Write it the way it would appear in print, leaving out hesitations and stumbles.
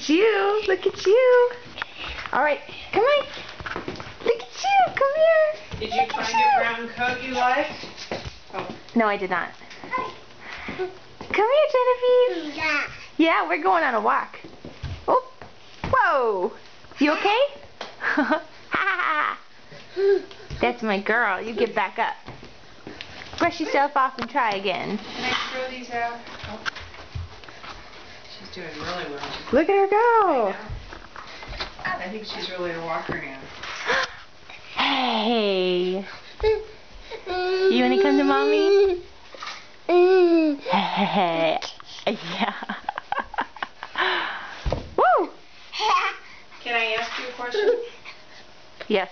at you. Look at you. All right, come on. Look at you. Come here. Did you find your brown coat you liked? Oh. No, I did not. Come here, Genevieve. Yeah, we're going on a walk. Oh, whoa. You okay? That's my girl. You get back up. Brush yourself off and try again. Can I throw these out? Oh. She's doing really well. Look at her go. I think she's really a walker now. Hey. You want to come to mommy? Hey. Yeah. Woo! Can I ask you a question? Yes.